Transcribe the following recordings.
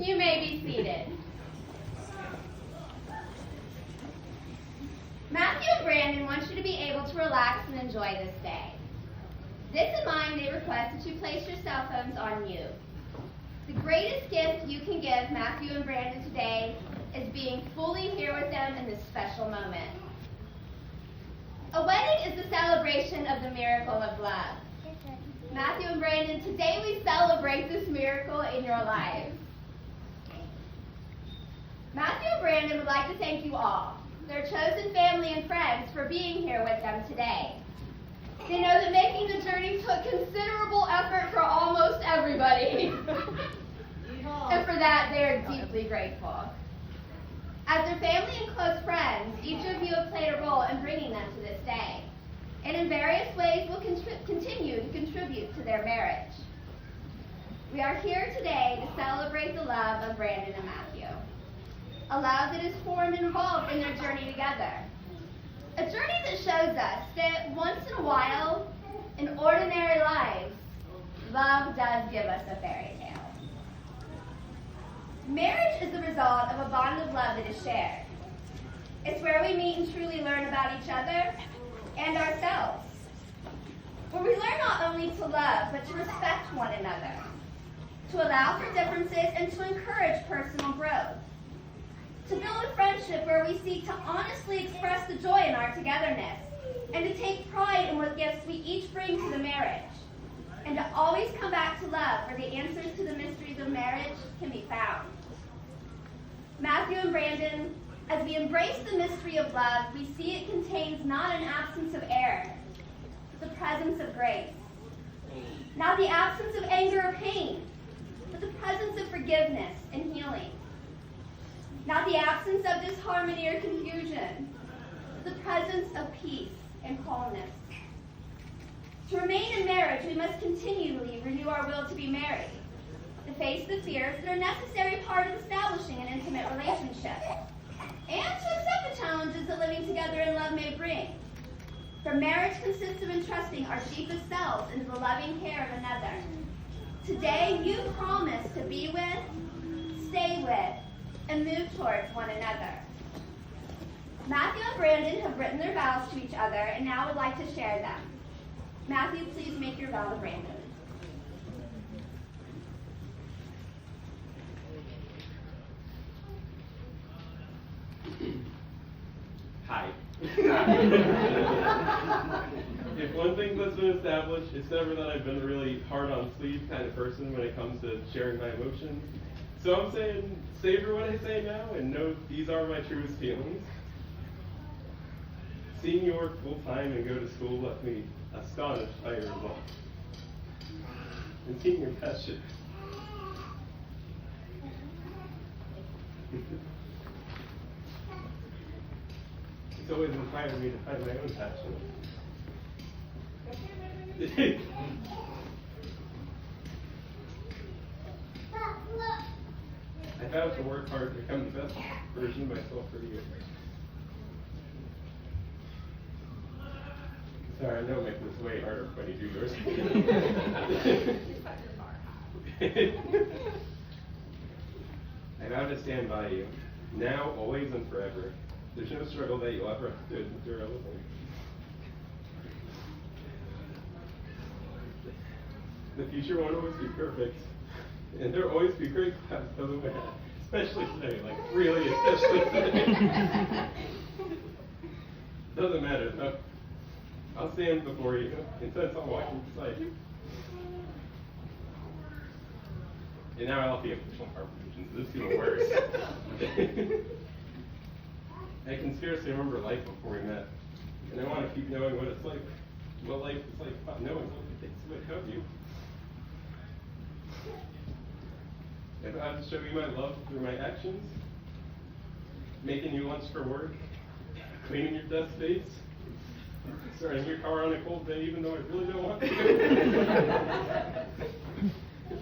You may be seated. Matthew and Brandon want you to be able to relax and enjoy this day. This in mind, they request that you place your cell phones on mute. The greatest gift you can give Matthew and Brandon today is being fully here with them in this special moment. A wedding is the celebration of the miracle of love. Matthew and Brandon, today we celebrate this miracle in your lives. Matthew and Brandon would like to thank you all, their chosen family and friends, for being here with them today. They know that making the journey took considerable effort for almost everybody. And for that, they are deeply grateful. As their family and close friends, each of you have played a role in bringing them to this day, and in various ways will continue to contribute to their marriage. We are here today to celebrate the love of Brandon and Matthew, a love that is formed and evolved in their journey together. A journey that shows us that once in a while, in ordinary lives, love does give us a fairy tale. Marriage is the result of a bond of love that is shared. It's where we meet and truly learn about each other and ourselves. Where we learn not only to love, but to respect one another, to allow for differences and to encourage personal growth. To build a friendship where we seek to honestly express the joy in our togetherness, and to take pride in what gifts we each bring to the marriage, and to always come back to love where the answers to the mysteries of marriage can be found. Matthew and Brandon, as we embrace the mystery of love, we see it contains not an absence of error, but the presence of grace. Not the absence of anger or pain, but the presence of forgiveness and healing. Not the absence of disharmony or confusion, but the presence of peace and wholeness. To remain in marriage, we must continually renew our will to be married, to face the fears that are a necessary part of establishing an intimate relationship, and to accept the challenges that living together in love may bring. For marriage consists of entrusting our deepest selves into the loving care of another. Today, you promise to be with, stay with, and move towards one another. Matthew and Brandon have written their vows to each other and now would like to share them. Matthew, please make your vow to Brandon. Hi. If one thing that's been established, it's never that I've been a really hard-on-sleeve kind of person when it comes to sharing my emotions. So I'm saying, savor what I say now and know these are my truest feelings. Seeing you work full-time and go to school left me astonished by your results. And seeing your passion. It's always inspired me to find my own passion. I vow to work hard to become the best version of myself for you. Sorry, I know I'm making this way harder when you do yours. I vow to stand by you, now, always, and forever. There's no struggle that you'll ever have to endure alone. The future won't always be perfect, and there'll always be great clouds on the way, especially today, like really especially today. Doesn't matter though. I'll stand before you, instead I'm walking beside you. And now I'll be official conversations. This is even worse. I can scarcely remember life before we met, and I want to keep knowing what it's like, what life is like, about knowing what it takes to become you. If I have to show you my love through my actions, making you lunch for work, cleaning your desk space, starting your car on a cold day even though I really don't want to.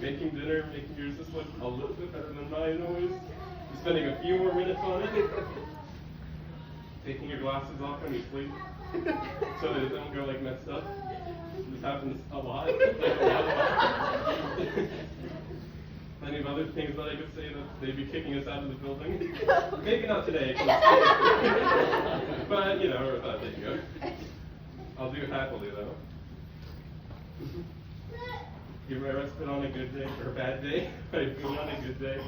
Making dinner, making yours just look a little bit better than mine always. Spending a few more minutes on it. Taking your glasses off when you sleep so that it don't go like messed up. This happens a lot. Like a lot. Plenty of other things that I could say that they'd be kicking us out of the building. Maybe not today. But, you know, I thought they'd go. I'll do it happily, though. Give my respite on a good day or a bad day. My food on a good day.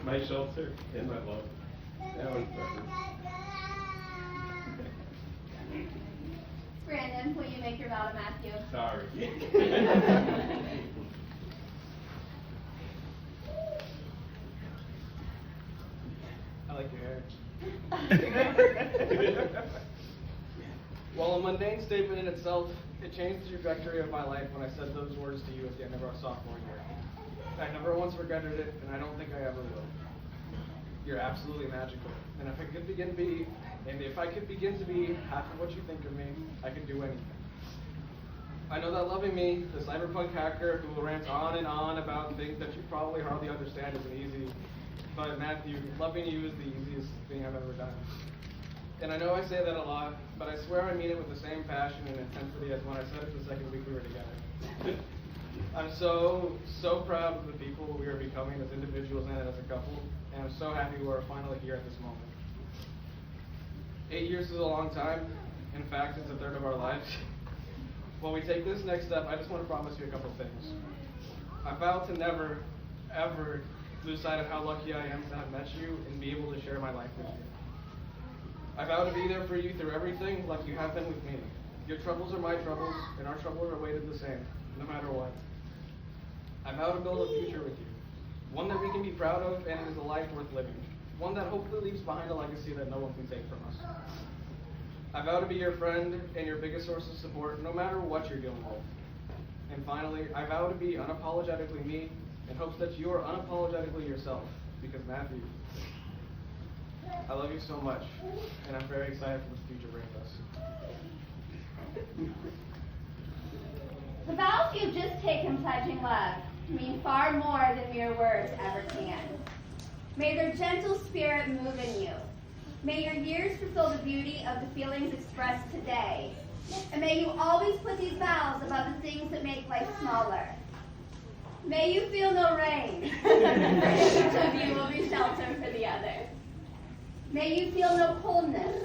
My shelter and my love. Now and forever. Brandon, will you make your vow to Matthew? Sorry. I like your hair. While a mundane statement in itself, it changed the trajectory of my life when I said those words to you at the end of our sophomore year. I never once regretted it, and I don't think I ever will. You're absolutely magical, and if I could begin to be half of what you think of me, I could do anything. I know that loving me, the cyberpunk hacker who will rant on and on about things that you probably hardly understand isn't easy, but Matthew, loving you is the easiest thing I've ever done. And I know I say that a lot, but I swear I mean it with the same passion and intensity as when I said it the second week we were together. I'm so proud of the people we are becoming as individuals and as a couple, and I'm so happy we are finally here at this moment. 8 years is a long time. In fact, it's a third of our lives. When we take this next step, I just want to promise you a couple things. I vow to never, ever lose sight of how lucky I am to have met you and be able to share my life with you. I vow to be there for you through everything like you have been with me. Your troubles are my troubles, and our troubles are weighted the same, no matter what. I vow to build a future with you, one that we can be proud of and is a life worth living, one that hopefully leaves behind a legacy that no one can take from us. I vow to be your friend and your biggest source of support, no matter what you're dealing with. And finally, I vow to be unapologetically me in hopes that you are unapologetically yourself, because Matthew, I love you so much, and I'm very excited for what the future brings us. The vows you've just taken pledging love mean far more than mere words ever can. May their gentle spirit move in you. May your years fulfill the beauty of the feelings expressed today. And may you always put these vows above the things that make life smaller. May you feel no rain, for each of you will be shelter for the other. May you feel no coldness,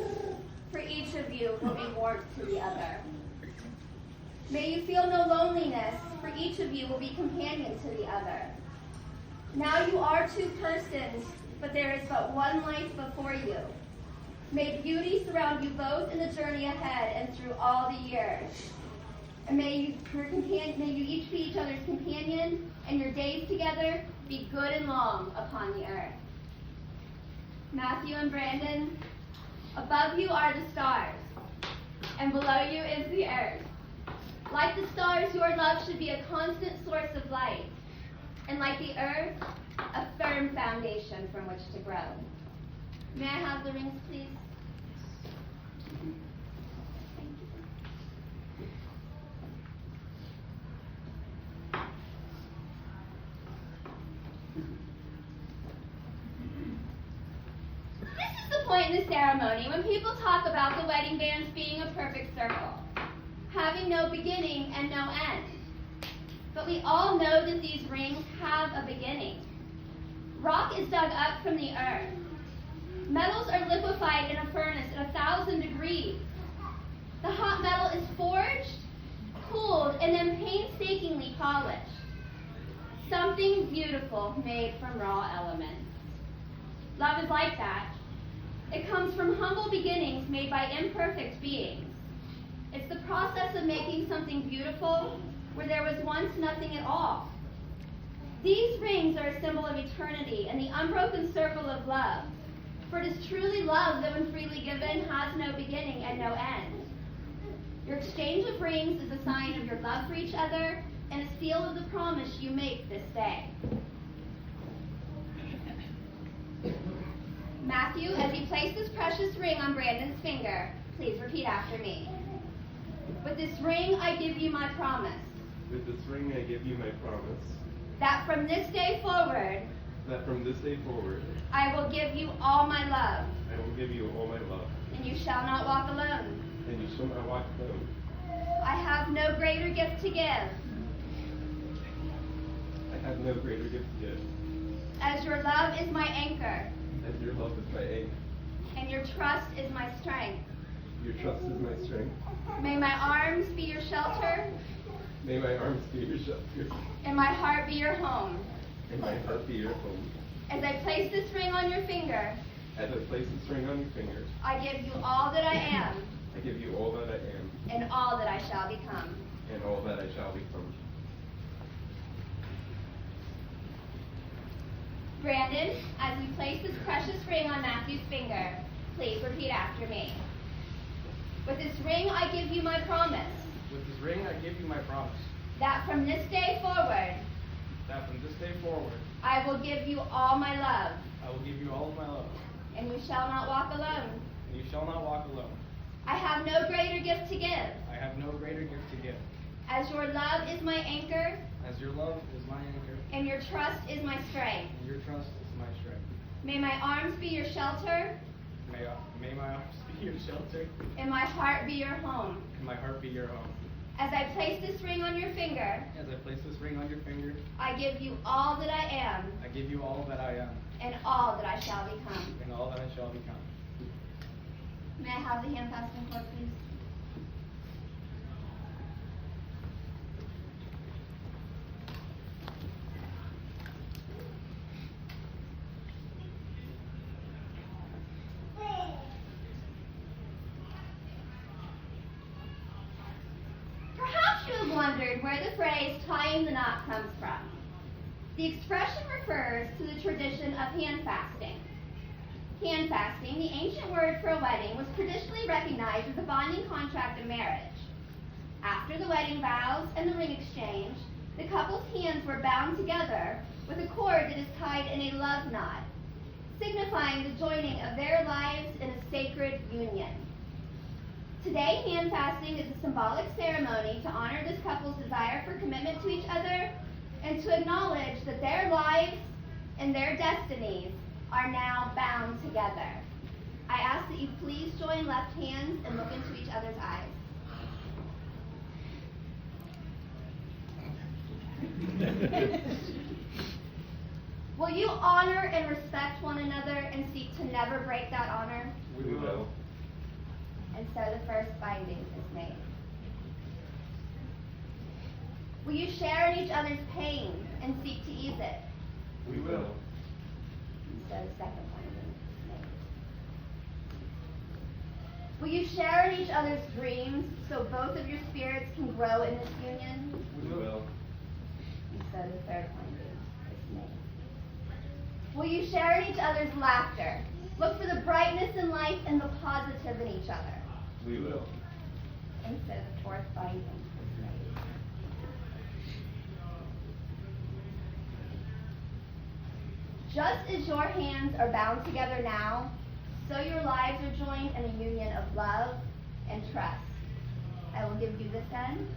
for each of you will be warmth to the other. May you feel no loneliness, for each of you will be companion to the other. Now you are two persons, but there is but one life before you. May beauty surround you both in the journey ahead and through all the years. And may you each be each other's companion, and your days together be good and long upon the earth. Matthew and Brandon, above you are the stars, and below you is the earth. Like the stars, your love should be a constant source of light, and like the earth, a firm foundation from which to grow. May I have the rings, please? Thank you. This is the point in the ceremony when people talk about the wedding bands being a perfect circle, having no beginning and no end. But we all know that these rings have a beginning. Rock is dug up from the earth. Metals are liquefied in a furnace at 1,000 degrees. The hot metal is forged, cooled, and then painstakingly polished. Something beautiful made from raw elements. Love is like that. It comes from humble beginnings made by imperfect beings. It's the process of making something beautiful where there was once nothing at all. These rings are a symbol of eternity and the unbroken circle of love. For it is truly love that when freely given has no beginning and no end. Your exchange of rings is a sign of your love for each other and a seal of the promise you make this day. Matthew, as you place this precious ring on Brandon's finger, please repeat after me. With this ring I give you my promise. With this ring I give you my promise. That from this day forward, I will give you all my love. I will give you all my love. And you shall not walk alone. And you shall not walk alone. I have no greater gift to give. I have no greater gift to give. As your love is my anchor, As your love is my anchor. and your trust is my strength. Your trust is my strength. May my arms be your shelter, May my arms be your shelter. and my heart be your home. And my heart be your home. As I place this ring on your finger, As I place this ring on your finger, I give you all that I am I give you all that I am and all that I shall become. and all that I shall become. Brandon, as we place this precious ring on Matthew's finger, please repeat after me. With this ring, I give you my promise With this ring, I give you my promise that from this day forward, that from this day forward, I will give you all my love, I will give you all of my love, and you shall not walk alone. and you shall not walk alone. I have no greater gift to give. I have no greater gift to give. As your love is my anchor, As your love is my anchor, and your trust is my strength. and your trust is my strength. May my arms be your shelter, May my arms be your shelter, and my heart be your home. and my heart be your home. As I place this ring on your finger, As I place this ring on your finger, I give you all that I am I give you all that I am, and all that I shall become. and all that I shall become. May I have the hand fasting cord, please? Perhaps you have wondered where the phrase tying the knot comes from. The expression refers to the tradition of hand fasting. Hand fasting, the ancient word for a wedding, was traditionally recognized as a binding contract of marriage. After the wedding vows and the ring exchange, the couple's hands were bound together with a cord that is tied in a love knot, signifying the joining of their lives in a sacred union. Today, hand fasting is a symbolic ceremony to honor this couple's desire for commitment to each other and to acknowledge that their lives and their destinies are now bound together. I ask that you please join left hands and look into each other's eyes. Will you honor and respect one another and seek to never break that honor? We will. And so the first binding is made. Will you share in each other's pain and seek to ease it? We will. And so the second binding is made. Will you share in each other's dreams so both of your spirits can grow in this union? We will. And so the third binding is made. Will you share in each other's laughter? Look for the brightness in life and the positive in each other. We will. And so the fourth binding is made. Just as your hands are bound together now, so your lives are joined in a union of love and trust. I will give you this end,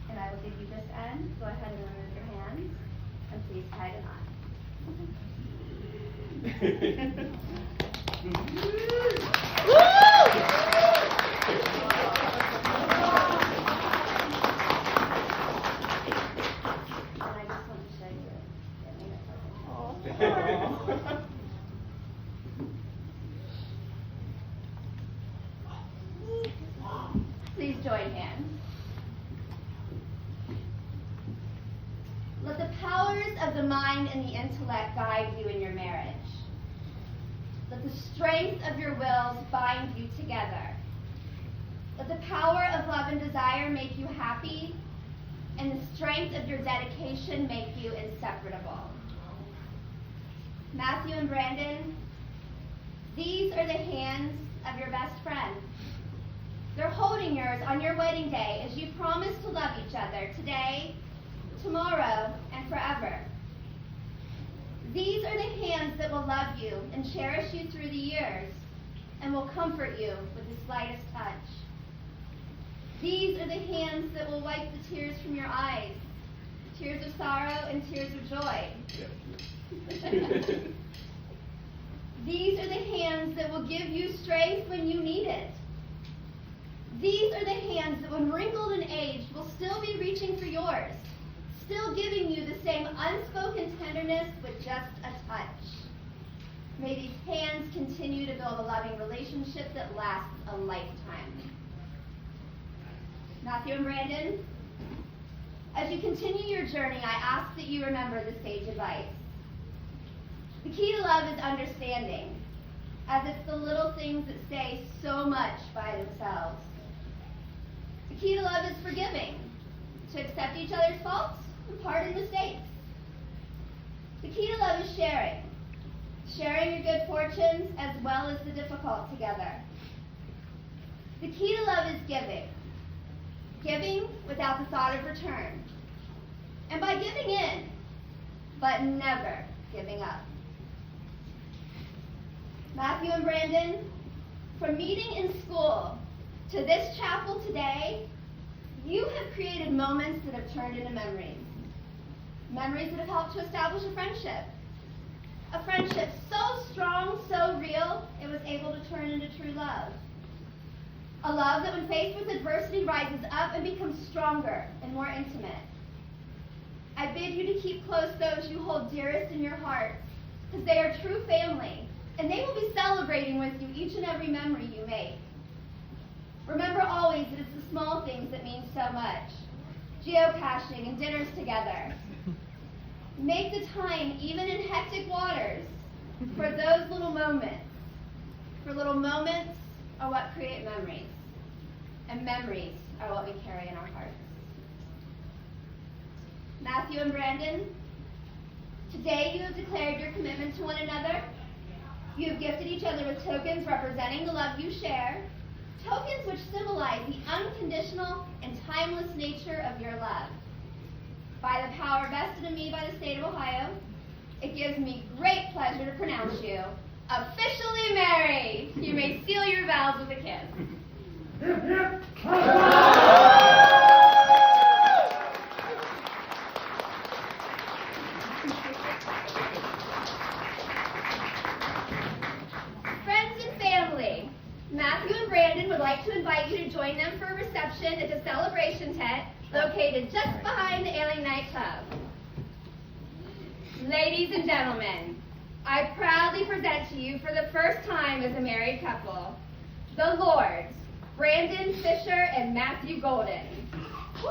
and I will give you this end. Go ahead and remove your hands, and please tie the knot. And I just want to show you Please join hands. Let the powers of the mind and the intellect guide you in your marriage. Let the strength of your wills bind you together. Let the power of love and desire make you happy, and the strength of your dedication make you inseparable. Matthew and Brandon, these are the hands of your best friend. They're holding yours on your wedding day as you promise to love each other today, tomorrow, and forever. These are the hands that will love you and cherish you through the years and will comfort you with the slightest touch. These are the hands that will wipe the tears from your eyes, tears of sorrow and tears of joy. These are the hands that will give you strength when you need it. These are the hands that when wrinkled and aged will still be reaching for yours, still giving you the same unspoken tenderness with just a touch. May these hands continue to build a loving relationship that lasts a lifetime. Matthew and Brandon, as you continue your journey, I ask that you remember this sage advice. The key to love is understanding, as it's the little things that say so much by themselves. The key to love is forgiving, to accept each other's faults and pardon mistakes. The key to love is sharing your good fortunes as well as the difficult together. The key to love is giving without the thought of return, and by giving in, but never giving up. Matthew and Brandon, from meeting in school to this chapel today, you have created moments that have turned into memories. Memories that have helped to establish a friendship. A friendship so strong, so real, it was able to turn into true love. A love that when faced with adversity rises up and becomes stronger and more intimate. I bid you to keep close those you hold dearest in your hearts, because they are true family, and they will be celebrating with you each and every memory you make. Remember always that it's the small things that mean so much. Geocaching and dinners together. Make the time, even in hectic waters, for those little moments. For little moments are what create memories. And memories are what we carry in our hearts. Matthew and Brandon, today you have declared your commitment to one another. You have gifted each other with tokens representing the love you share, tokens which symbolize the unconditional and timeless nature of your love. By the power vested in me by the state of Ohio, it gives me great pleasure to pronounce you officially married. You may seal your vows with a kiss. Friends and family, Matthew and Brandon would like to invite you to join them for a reception at the celebration tent located just behind the Ailing Night Club. Ladies and gentlemen, I proudly present to you for the first time as a married couple, the Lords, Brandon Fisher and Matthew Golden. Woo!